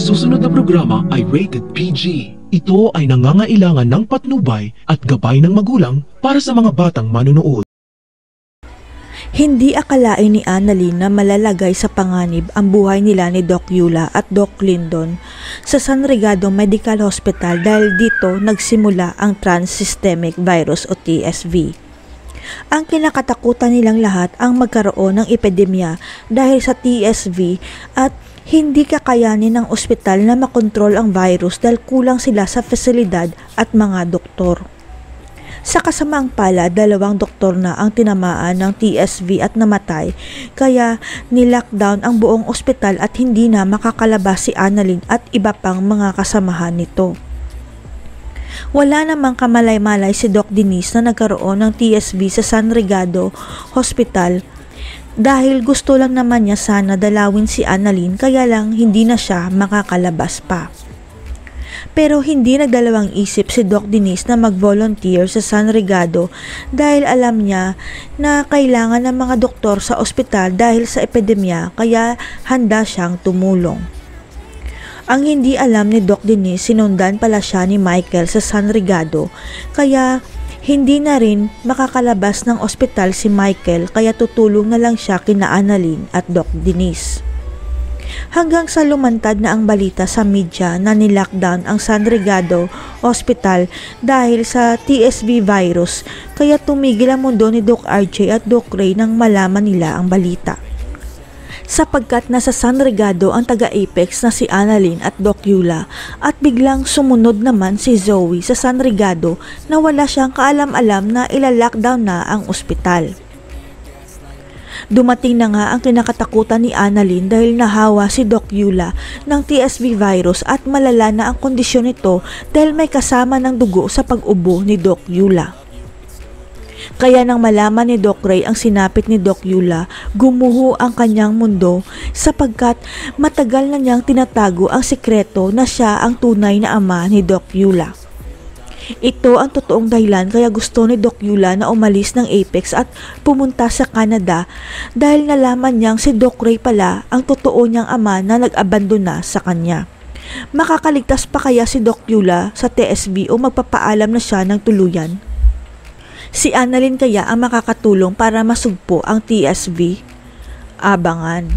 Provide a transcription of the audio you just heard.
susunod na programa ay rated PG. Ito ay nangangailangan ng patnubay at gabay ng magulang para sa mga batang manonood. Hindi akalain ni Annalyn na malalagay sa panganib ang buhay nila ni Doc Eula at Doc Lyndon sa San Rigado Medical Hospital dahil dito nagsimula ang Trans-Systemic Virus o TSV. Ang kinakatakutan nilang lahat ang magkaroon ng epidemya dahil sa TSV at hindi kakayanin ng ospital na makontrol ang virus dahil kulang sila sa fasilidad at mga doktor. Sa kasamaang pala, 2 doktor na ang tinamaan ng TSV at namatay, kaya nilockdown ang buong ospital at hindi na makakalabas si Annalyn at iba pang mga kasamahan nito. Wala namang kamalay-malay si Doc Denise na nagkaroon ng TSV sa San Rigado Hospital dahil gusto lang naman niya sana dalawin si Annalyn kaya lang hindi na siya makakalabas pa. Pero hindi nagdalawang isip si Doc Denise na mag-volunteer sa San Rigado dahil alam niya na kailangan ng mga doktor sa ospital dahil sa epidemya kaya handa siyang tumulong. Ang hindi alam ni Doc Denise, sinundan pala siya ni Michael sa San Rigado kaya hindi na rin makakalabas ng ospital si Michael kaya tutulong na lang siya kina Annalyn at Doc Denise. Hanggang sa lumantad na ang balita sa media na nilockdown ang San Rigado Hospital dahil sa TSV virus kaya tumigil ang mundo ni Doc RJ at Doc Ray nang malaman nila ang balita. Sapagkat nasa San Rigado ang taga-Apex na si Annalyn at Doc Eula at biglang sumunod naman si Zoe sa San Rigado na wala siyang kaalam-alam na ilalockdown na ang ospital. Dumating na nga ang kinakatakutan ni Annalyn dahil nahawa si Doc Eula ng TSV virus at malala na ang kondisyon nito dahil may kasama ng dugo sa pag-ubo ni Doc Eula. Kaya nang malaman ni Doc Ray ang sinapit ni Doc Eula, gumuho ang kanyang mundo sapagkat matagal na niyang tinatago ang sikreto na siya ang tunay na ama ni Doc Eula. Ito ang totoong dahilan kaya gusto ni Doc Eula na umalis ng Apex at pumunta sa Canada dahil nalaman niyang si Doc Ray pala ang totoo niyang ama na nag-abandona sa kanya. Makakaligtas pa kaya si Doc Eula sa TSV o magpapaalam na siya ng tuluyan? Si Annalyn kaya ang makakatulong para masugpo ang TSV? Abangan.